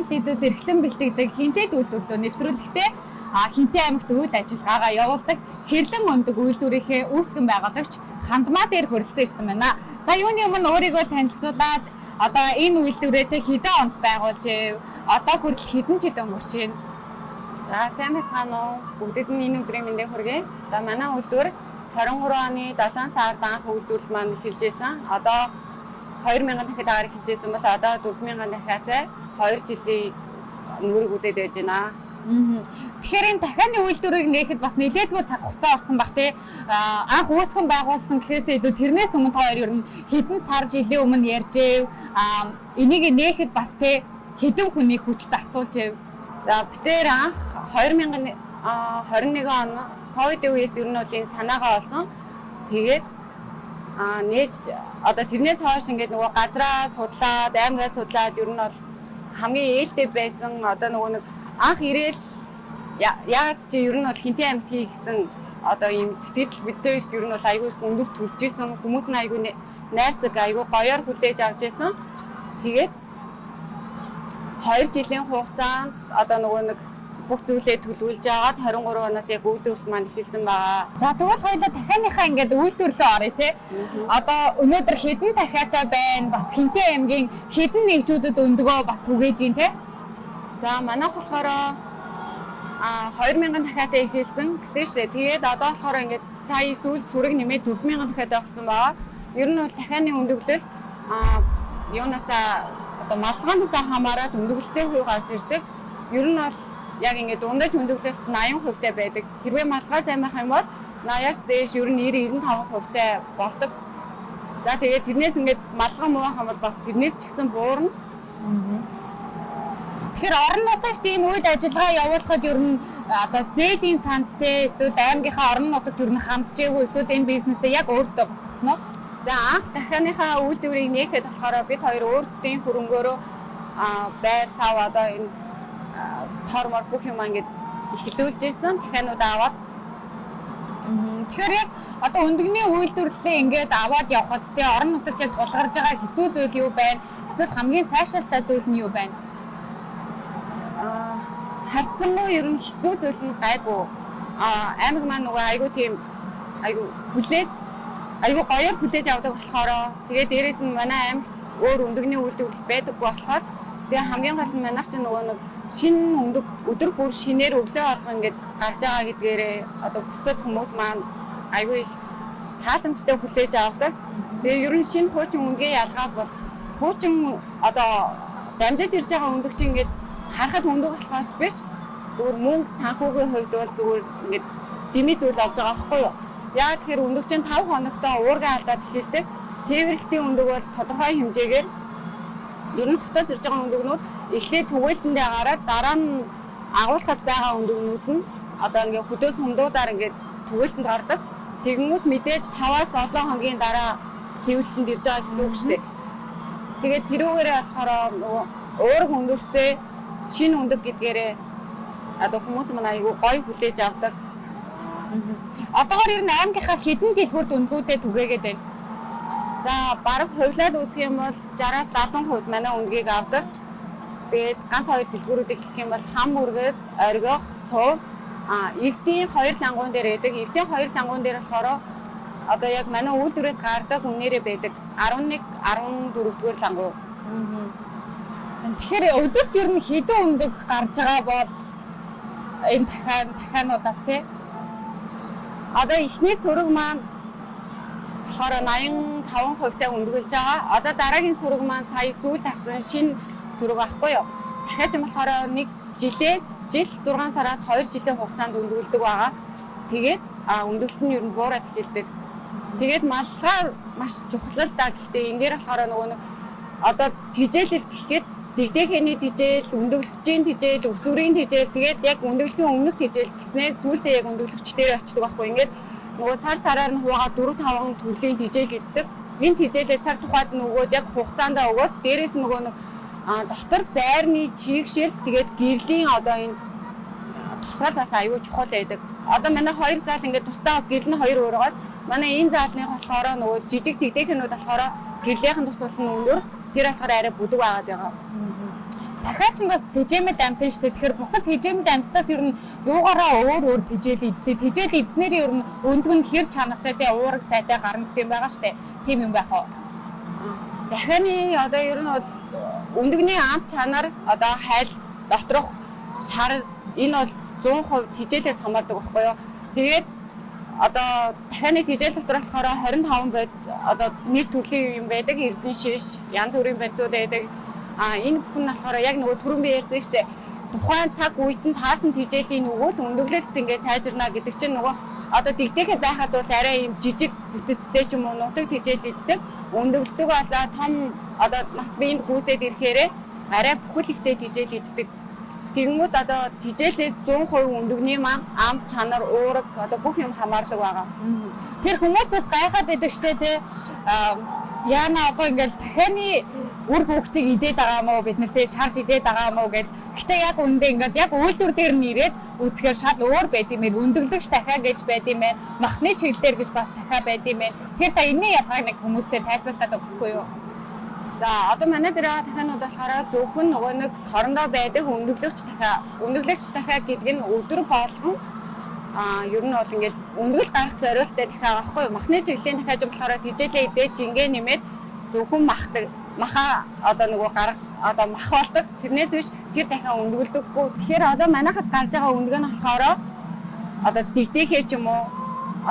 Санал Лизээс эрхлэн бэлтгэдэг хинтэд үйлдвэрлэлөө нэвтрүүлэхдээ Хинтээ аймагт үйл ажиллагаагаа явуулдаг хэрлэн өндөг үйлдвэрийнхээ үүсгэн байгуулагч хандмаа дээр хүрэлцэн ирсэн байна. За юуны өмнө өөрийгөө танилцуулаад одоо энэ үйлдвэрээ хэдэн онд байгуулж одоо хүртэл хэдэн жил өнгөрч байна? За сайн байна уу? Бүгдэд нь энэ өдрийн мэндийг хүргэе. За манай үйлдвэр 23 оны 7 сард анх үйлдвэрлэл маань эхэлжсэн. Одоо 2000 дахиад агаар эхэлжсэн бол одоо 4000 дахиад 2 жилийн нүүрийг үдээд байж байна. Тэгэхээр энэ дахианы үйлдвэрийг нээхэд бас нэлээдгүй цаг хугацаа орсон баг тий. Анх үүсгэн байгуулсан гэхээсээ илүү тэрнээс өмнө хоёр ер нь хэдэн сар жилийн өмнө ярьжээв. Энийг нээхэд бас тий хэдэн хүний хүч зарцуулж байв. За битээр анх 2021 он ковид үеэс ер нь бол энэ санаагаа олсон. Тэгээд нээж одоо тэрнээс хойш ингээд нөгөө газраа судлаад, аймгаа судлаад ер нь бол хамгийн ээлтэй байсан одоо нөгөө нэг анх ирээл яагаад чи ер нь бол Хинтээ аймагт хийгсэн одоо ийм сэтгэл бидээрт ер нь бол айгүй өндөр төрж исэн хүмүүс нь айгүй найрсаг айгүй гоёор хүлээж авч исэн. Тэгээд 2 жилийн хугацаанд одоо нөгөө нэг бүх зүйлээ төлөвлөж агаад 23 оноос яг үйлдвэрлэл маань эхэлсэн байгаа. За тэгвэл хоёулаа дахианыхаа ингээд үйлдвэрлэлөө оръё те. Одоо өнөөдөр хэдэн дахиатай байна? Бас Хинтээ аймгийн хэдэн нэгжүүдэд өндгөө бас түгээж ийн те. За манайх болохоор 2000 дахиатай эхэлсэн гэсэн шээ. Тэгээд одоо болохоор ингээд сая сүүл сүрэг нэмээд 4000 дахиатай болсон байгаа. Ер нь бол дахианы өндөглөл юунасаа одоо малгаанасаа хамаарат өндөглөлттэй хувь гарч ирдэг. Ер нь бол яг ингээд дундаж өндөглөлт 80% тай байдаг. Хэрвээ малгай сайн байх юм бол 80-аас дээш ер нь 90-95% тай болдог. За тэгээд тэрнээс ингээд малгай муу байх юм бол бас тэрнээс ч гэсэн буурна. Тэгэхээр орон нутагт ийм үйл ажиллагаа явуулахад ер нь одоо зээлийн санд те эсвэл аймгийнхаа орон нутагт ер нь хандж ээгүй эсвэл энэ бизнесээ яг өөрсдөө босгосон уу? За анх дахианыхаа үйлдвэрийг нээхэд болохоор бид хоёр өөрсдийн хөрөнгөөрөө байр сав одоо энэ тормор бүх юм ингээд эхлүүлж ирсэн дахианууд аваад. Тэгэхээр яг одоо өндөгний үйлдвэрлэлээ ингээд аваад явхад те орон нутагт яг тулгарж байгаа хэцүү зүйл юу байна? Эсвэл хамгийн сайшаалтай зүйл нь юу байна? Харцсангүй ер нь хэцүү зүйл нь гайгүй. Аймаг маань нөгөө айгүй тийм айгүй хүлээж айгүй гоёор хүлээж авдаг болохоор тэгээд дээрээс нь манай аймаг өөр өндөгний үйлдвэрлэл байдаггүй болохоор тэгээд хамгийн гол нь манайх чинь нөгөө нэг шинэ өндөг өдөр бүр шинээр өглөө болго ингээд гарч байгаа гэдгээрээ одоо бусад хүмүүс маань айгүй их тааламжтай хүлээж авдаг. Тэгээд ер нь шинэ хуучин өндөгийн ялгаа бол хуучин одоо дамжиж ирж байгаа өндөг чинь ингээд харахад өндөг болохоос биш зүгээр мөнгө санхүүгийн хувьд бол зүгээр ингээд дэмэд үйл болж байгаа байхгүй юу? Яг тэгэхээр өндөг чинь 5 хоногтой уурга алдаад эхэлдэг. Тээвэрлэлтийн өндөг бол тодорхой хэмжээгээр ер нь хотоос ирж байгаа өндөгнүүд эхлээд түгээлтэндээ гараад дараа нь агуулгад байгаа өндөгнүүд нь одоо ингээд хөдөөс хундуудаар ингээд түгээлтэнд гардаг. Тэгэнгүүт мэдээж 5-аас 7 хоногийн дараа тээвэрлэлтэнд ирж байгаа гэсэн үг шүү дээ. Тэгээд тэрүүгээрээ болохоор нөгөө уурга өндөртэй шинэ өндөг гэдгээрээ одоо хүмүүс маань аягүй гоё хүлээж авдаг. Одоогоор ер нь аймгийнхаа хэдэн дэлгүүрт өндгүүдээ түгээгээд байна? За бараг хувьлаад үзэх юм бол 60-аас 70% манай өндгийг авдаг. Тэгээд ганц хоёр дэлгүүрүүдийг хэлэх юм бол хам бүргэд, оргих, сув, эвдийн 2 лангуун дээр байдаг. Эвдийн 2 лангуун дээр болохоор одоо яг манай үйлдвэрээс гардаг үнээрээ байдаг 11, 14-р лангуун. Тэгэхээр өдөрт ер нь хэдэн өндөг гарч байгаа бол энэ дахиануудаас тий? Одоо эхний сүрэг маань болохоор 85% тай өндгөлж байгаа. Одоо дараагийн сүрэг маань сая сүүл тавьсан шинэ сүрэг байхгүй юу? Дахиад юм болохоор нэг жил 6 сараас 2 жилийн хугацаанд өндгөлдөг байгаа. Тэгээд өндгөлт нь ер нь буураад эхэлдэг. Тэгээд маллага маш чухал л да. Гэхдээ энэ дээр болохоор нөгөө нэг одоо тижээлэл гэхэд дэгдэхээний тижээл, өндөглөгчийн тижээл, өсвөрийн тижээл тэгээд яг өндөглөхийн өмнөх тижээл гэснээр сүүлдээ яг өндөглөгч дээр очдог байхгүй. Ингээд нөгөө сараар нь хуваагаад 4-5 төрлийн тижээл иддэг. Энэ тижээлээ цаг тухайд нь өгөөд яг хугацаандаа өгөөд дээрээс нь нөгөө нэг дотор байрны чигшэл тэгээд гэрлийн одоо энэ тусгаал бас аюул чухал байдаг. Одоо манай 2 зал ингээд тусдаа гэрэл нь 2 өөрөөгөөд манай энэ заалны болохоор нөгөө жижиг дэгдэхэнүүд болохоор гэрлийнхэн тусгал нь өндөр тэр болохоор арай бүдэг байгаад байгаа. дахиад ч бас тэжээмэл амьтан шүү дээ. Тэгэхээр бусад тэжээмэл амьтдаас ер нь юугаараа өөр тэжээл иддэг. Тэжээл эзнэр ер нь өндөг нь хэр чанартай те уураг сайтай гарна гэсэн юм байгаа шүү дээ. Тийм юм байх уу? Дахианы одоо ер нь бол өндөгний амт чанар одоо хайлс доторх шар энэ бол 100% тэжээлээс хамаардаг байхгүй юу. Тэгээд одоо дахианы тэжээл дотор болохоор 25 байц одоо нэр төрлийн юм байдаг. Эрдэнэ шиш, янз бүрийн байцууд байдаг. Энэ бүхэн нь болохоор яг нөгөө түрүүн би ярьсан шүү дээ. Тухайн цаг үед нь таарсан тэжээлийн нөгөөд өндөглөлт ингээд сайжирна гэдэг чинь нөгөө одоо дэгдэхэ байхад бол арай юм жижиг бүтэцтэй ч юм уу нутаг тэжээл иддэг. Өндөгдөг болоо том одоо нас биеинд гүйцээд ирэхээрээ арай бүхэл ихтэй тэжээл иддэг. Тэгэнгүүт одоо тэжээлээс 100% өндөгний ам чанар уураг одоо бүх юм хамаардаг байгаа. Тэр хүмүүсээс гайхаад байдаг штэ те яана одоо ингээл дахианы үр хөвгтийг идээд байгаа мó бид нартэй шарж идээд байгаа мó гэж. Гэхдээ яг үндэ ингээд яг үйлдвэр дээр нь ирээд үзэхээр шал өөр байд юм ээ. Өндөглөгч дахиа гэж байд юм ээ. Махны чиглэлээр гэж бас дахиа байд юм ээ. Тэр та энэний ялгааг нэг хүмүүстэй тайлбарлаад өгөхгүй юу? За одоо манай дээр байгаа дахианууд болохоор зөвхөн нөгөө нэг хорондоо байдаг өндөглөгч дахиа гэдэг нь өдөр болгон ер нь бол ингээд өндгөл гарах зориулттай дахиа байхгүй юу? Махны чиглэлийн дахиаж болохоор тэжээлээ идээд жингээ нэмээд зөвхөн маха одоо нөгөө гарах одоо мах болдог. Тэрнээс биш тэр дахиа өндгөлдөггүй. Тэгэхээр одоо манайхаас гарч байгаа өндгөө нь болохоор одоо дэгдэхээ ч юм уу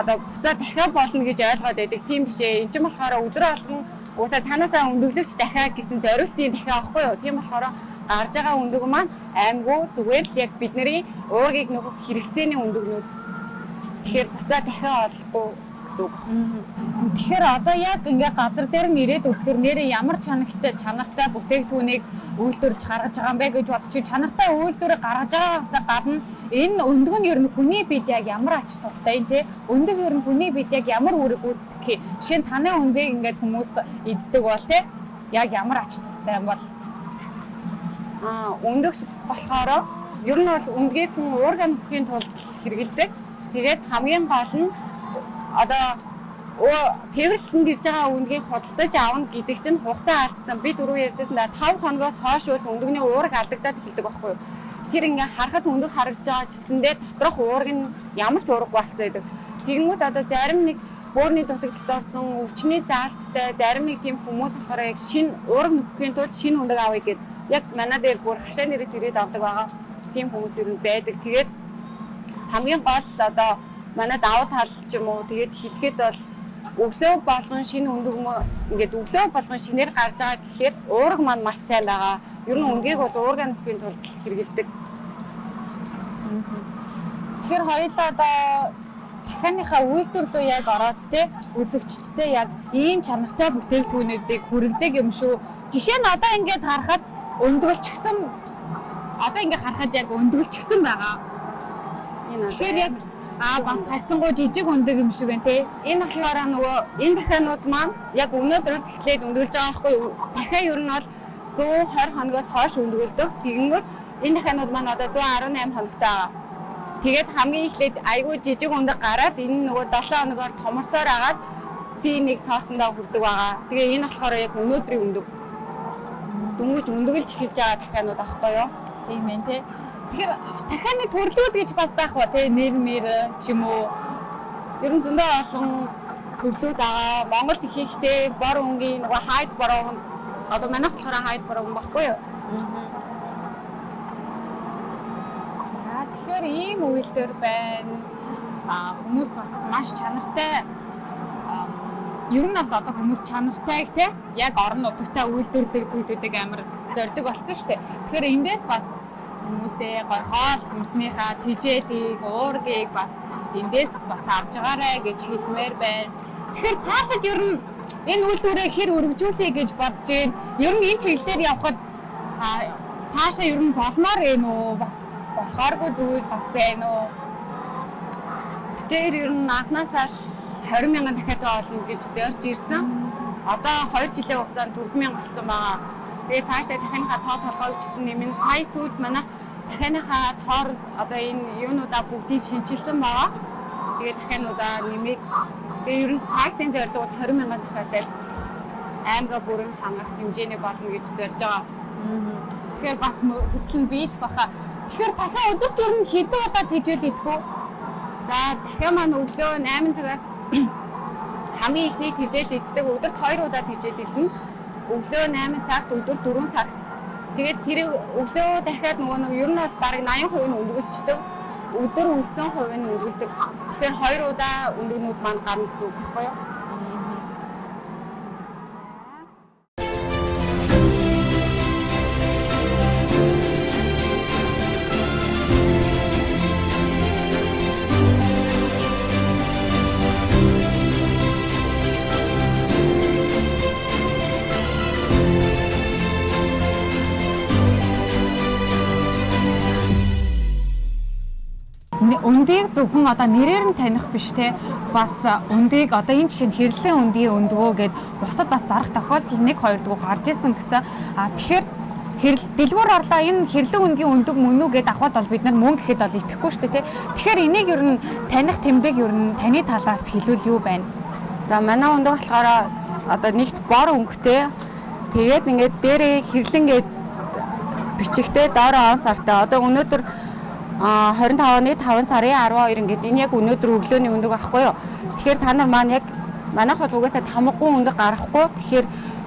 одоо буцаа дахиа болно гэж ойлгоод байдаг. Тийм биш ээ. Энд чинь болохоор өдөр болгон уусаа цаанаасаа өндөглөгч дахиа гэсэн зориултын дахиа авахгүй юу? Тийм болохоор гарч байгаа өндөг маань аймгүй зүгээр л яг бидний уургийг нөгөө хэрэгцээний өндөгнүүд. Тэгэхээр буцаа дахиа олохгүй гэсэн үг. Тэгэхээр одоо яг ингээ газар дээр нь ирээд үзэхэр нэрээ ямар чанартай бүтээгдэхүүнийг үйлдвэрлэж гаргаж байгаа юм бэ гэж бодчих. Чанартай үйлдвэрийг гаргаж байгаагаас гадна энэ өндөг нь ер нь хүний бид яг ямар ач тустай те өндөг ер нь хүний бид яг ямар үүрэг гүйцэтгэх юм. Жишээ нь таны өндгийг ингээд хүмүүс иддэг бол те яг ямар ач тустай юм бол өндөг болохоор ер нь бол өндгийг хүн орган бүхийн тулд хэрэгэлдэг. Тэгээд хамгийн гол нь одоо тэрвэрлэлтэнд ирж байгаа өндгийг худалдаж авна гэдэг чинь хугацаа алдсан. Би дөрөв ярьжсэн да 5 хоногоос хойш бол өндөгний уураг алдагдаад эхэлдэг байхгүй юу? Тэр ингээ харахад өндөг харагдаж байгаа ч гэсэндээ доторх уураг нь ямар ч уураг болцоо байдаг. Тэгэнгүүт одоо зарим нэг бөөрийн дутагдлалд орсон өвчний заалттай зарим нэг тийм хүмүүс болохоор яг шинэ уураг нөхөхийн тулд шинэ өндөг авъя гэдэг яг манай дээр бүр хашаа нэрээс ирээд авдаг байгаа. Тийм хүмүүс ер нь байдаг. Тэгээд хамгийн гол одоо манай давуу тал ч юм уу тэгээд хэлэхэд бол өглөө болгон шинэ өндөг ингээд өглөө болгон шинээр гарч байгаа гэхээр уураг маань маш сайн байгаа. Ер нь өнгийг бол уурган нөхөхийн тулд хэрэгэлдэг. Тэгэхээр хоёулаа одоо дахианыхаа үйлдвэрлэлөө яг ороод те үзэгчдтэй яг ийм чанартай бүтээгдэхүүнүүдийг хүргэдэг юм шүү. Жишээ нь одоо ингээд харахад өндгөлчихсэн одоо ингээд харахад яг өндгөлчихсэн байгаа. Тэгэхээр яг бас хайцсангуй жижиг өндөг юм шиг байна те. Энэ болохоор нөгөө энэ дахианууд маань яг өнөөдрөөс эхлээд өндгөлж байгаа байхгүй юу? Дахиа ер нь бол 120 хоногоос хойш өндгөлдөг. Тэгэнгүүт энэ дахианууд маань одоо 118 хоногтой байгаа. Тэгээд хамгийн эхлээд айгүй жижиг өндөг гараад энэ нөгөө 7 хоногоор томорсоор агаад C1 сортондоо хүрдэг байгаа. Тэгээ энэ болохоор яг өнөөдрийн өндөг. Дөнгөж өндөглж эхэлж байгаа дахианууд аахгүй юу? Тийм ээ те. Тэгэхээр дахианы төрлүүд гэж бас байх ба те нэр ч юм уу. Ер нь зөндөө олон төрлүүд байгаа. Монголд ихэнхдээ бор өнгийн нөгөө хайд бороо одоо манайх болохоор хайд бороо байхгүй юу? Тэгэхээр ийм үйлдвэр байна. Хүмүүс бас маш чанартай. Ер нь бол одоо хүмүүс чанартайг те яг орон нутагтаа үйлдвэрлэх зүйлүүдийг амар зорддог болсон шүү дээ. Тэгэхээр эндээс бас хүмүүсээ гой хоол хүнснийхаа тэжээлийг, уургийг бас эндээс бас авч байгаарэ гэж хэлмээр байна. Тэгэхээр цаашид ер нь энэ үйлдвэрийг хэр өргөжүүлэе гэж бодож байна. Ер нь энэ чиглэлээр явхад цаашаа ер нь болмоор байна уу? Бас болохооргүй зүйл бас байна уу? Тэр ер нь анхнаасаа 20,000 дахиад олно гэж зорж ирсэн. Одоо 2 жилийн хугацаанд 4,000 болсон байгаа. Тэгээ цаашдаа дахианыхаа тоо толгой ч гэсэн нэмэн сая сүүлд манай дахианыхаа тоор одоо энэ юунуудаа бүгдийг шинжилсэн байгаа. Тэгээ дахиануудаа нэмээд тэгээ ер нь цаашдын зорилго бол 20,000 дахиад байлгах аймага бүрэн хамаарах хэмжээний болно гэж зорж байгаа. тэгэхээр бас хүсэл нь биелэх баха. Тэгэхээр дахиад өдөрт ер нь хэдэн удаа тэжээл идэх үү? За дахиад маань өглөө 8 цагаас хамгийн ихний тэжээл иддэг. Өдөрт 2 удаа тэжээл идэнэ. Өглөө 8 цагт, өдөр 4 цагт. Тэгээд тэр өглөө дахиад нөгөө ер нь бол бараг 80% нь өндгөлчдөг. Өдөр үлдсэн хувь нь өндгөлдөг. Тэгэхээр 2 удаа өндгөнүүд маань гарна гэсэн үг байхгүй юу? Өндийг зөвхөн одоо нэрээр нь таних биш те бас өндийг одоо энэ жишээ нь хэрлэн өндгийн өндгөө гэд бусдад бас зарах тохиолдол 1 2 дгүү гарч исэн гэсэн. Тэгэхээр дэлгүүр орлоо энэ хэрлэн өндгийн өндөг мөн үү гэд авахд бол бид нар мөн гэхэд бол итгэхгүй шүү дээ те. Тэгэхээр энийг ер нь таних тэмдэг ер нь таны талаас хэлвэл юу байна? За манай өндөг болохоор одоо нэгт бор өнгөтэй. Тэгээд ингээд дээрээ хэрлэн гэд бичигтэй доороо он сартай. Одоо өнөөдөр 25-ны 5 сарын 12 ингээд энэ яг өнөөдөр өглөөний өндөг авахгүй юу. Тэгэхээр та нар маань яг манайх бол угаасаа тамгагүй өндөг гаргахгүй. Тэгэхээр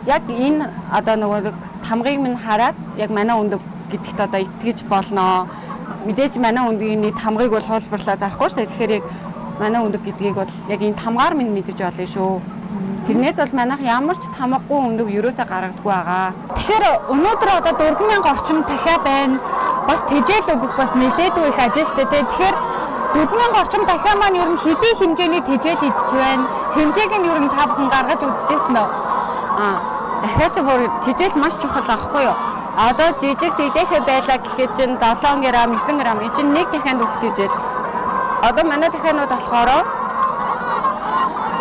яг энэ одоо нөгөө тамгыг минь хараад яг манай өндөг гэдэгт одоо итгэж болно. Мэдээж манай өндгийн тамгыг бол хуулбарлаа зарахгүй шүү дээ. Тэгэхээр яг манай өндөг гэдгийг бол яг энэ тамгаар минь мэдэж олно шүү. Тэрнээс бол манайх ямар ч тамгагүй өндөг ерөөсөө гаргадаггүй байгаа. Тэгэхээр өнөөдөр одоо 4000 орчим дахиад байна. Бас тэжээл өгөх бас нэлээдгүй их ажил шүү дээ. Тэгэхээр 4000 орчим дахиад маань ер нь хэдийн хэмжээний тэжээл идэж байна. Хэмжээг нь ер нь та бүхэн гаргаж үзчихсэн үү? Дахиад ч бүр тэжээл маш чухал аахгүй юу? Одоо жижиг тэдэхэ байлаа гэхэд чинь 7 г, 9 г энэ чинь нэг дахианд өгөх тэжээл. Одоо манай дахианууд болохоор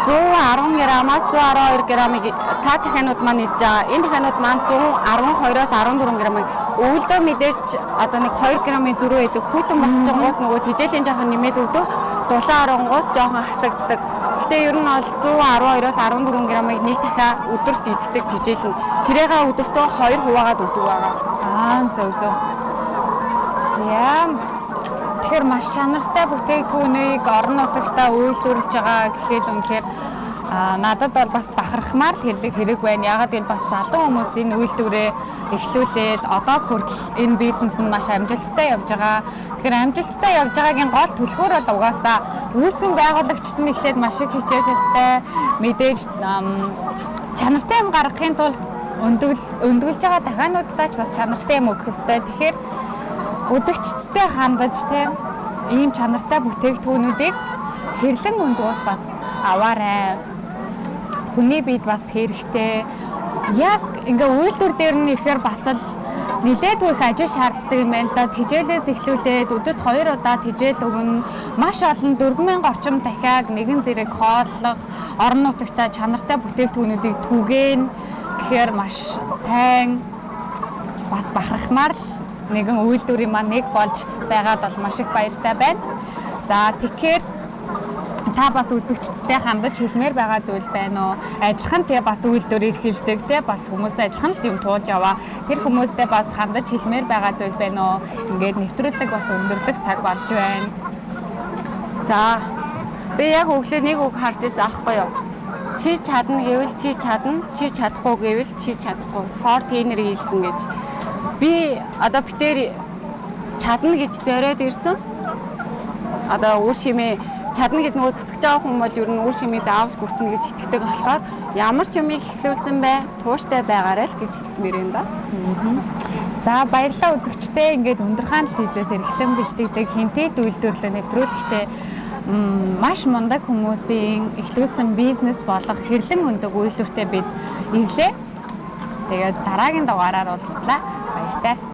110 грамаас 112 грамыг цаа дахианууд маань идэж байгаа. Энэ дахианууд маань 112-оос 14 грамыг өвөлдөө мэдээж одоо нэг 2 грамын зөрүү идэг. Хүйтэн багчангууд нөгөө тэжээлийн жоохон нэмээд өгдөг. Дулаан оронгууд жоохон хасагддаг. Гэтэ ер нь бол 112-оос 14 грамыг нэг дахиад өдөрт иддэг тэжээл нь. Тэрээгээ өдөртөө 2 хуваагаад өгдөг байгаа. Зөв. Тэгэхээр маш чанартай бүтээгдэхүүнийг орон нутагтаа үйлдвэрлэж байгаа гэхэд үнэхээр надад бол бас бахархмаар л хэлэх хэрэг байна. Ягаад гэвэл бас залуу хүмүүс энэ үйлдвэрээ эхлүүлээд одоо хүртэл энэ бизнес нь маш амжилттай явж байгаа. Тэгэхээр амжилттай явж байгаагийн гол түлхүүр бол угаасаа үүсгэн байгуулагчид нь эхлээд маш их хичээх ёстой. Мэдээж чанартай юм гаргахын тулд өндгөлж байгаа дахиануудтай ч бас чанартай юм өгөх ёстой. Тэгэхээр үзэгчдтэй хандаж ийм чанартай бүтээгдэхүүнүүдийг хэрлэн өндгөөс бас аваарай. Хүний биед бас хэрэгтэй. Яг ингээ үйлдвэр дээр нь ирэхээр бас л нэлээдгүй их ажил шаарддаг юм байна л да. Тэжээлээс эхлүүлээд өдөрт 2 удаа тэжээл өгнө. Маш олон 4000 орчим дахиад нэгэн зэрэг хооллох, орон нутагтаа чанартай бүтээгдэхүүнүүдийг түгээн гэхээр маш сайн бас бахархмаар л нэгэн үйлдвэрийн маань нэг болж байгаад бол маш их баяртай байна. За тэгэхээр та бас үзэгчдтэй хандаж хэлмээр байгаа зүйл байна уу? Адилхан бас үйлдвэр эрхэлдэг бас хүмүүс адилхан юм туулж аваа. Тэр хүмүүстэй бас хандаж хэлмээр байгаа зүйл байна уу? Ингээд нэвтрүүлэг бас өндөрлөх цаг болж байна. За би яг өглөө нэг үг харж ирсэн аахгүй юу? Чи чадна гэвэл чи чадна, чи чадахгүй гэвэл чи чадахгүй. Форт Хенри хэлсэн гэж. Би одоо битээр чадна гэж зориод ирсэн. Одоо үр шимээ чадна гэж нөгөө зүтгэж байгаа хүн бол ер нь үр шимээ заавал хүртэнэ гэж итгэдэг болохоор ямар ч юмыг эхлүүлсэн бай, тууштай байгаарай л гэж хэлмээр юм да. За баярлалаа үзэгчдээ. Ингээд Өндөр хаан телевизээс эрхлэн бэлтгэдэг хинтэд үйлдвэрлэл нэвтрүүлэгтээ маш мундаг хүмүүсийн эхлүүлсэн бизнес болох хэрлэн өндөг үйлдвэртэй бид ирлээ. Тэгээд дараагийн дугаараар уулзлаа. Баяртай.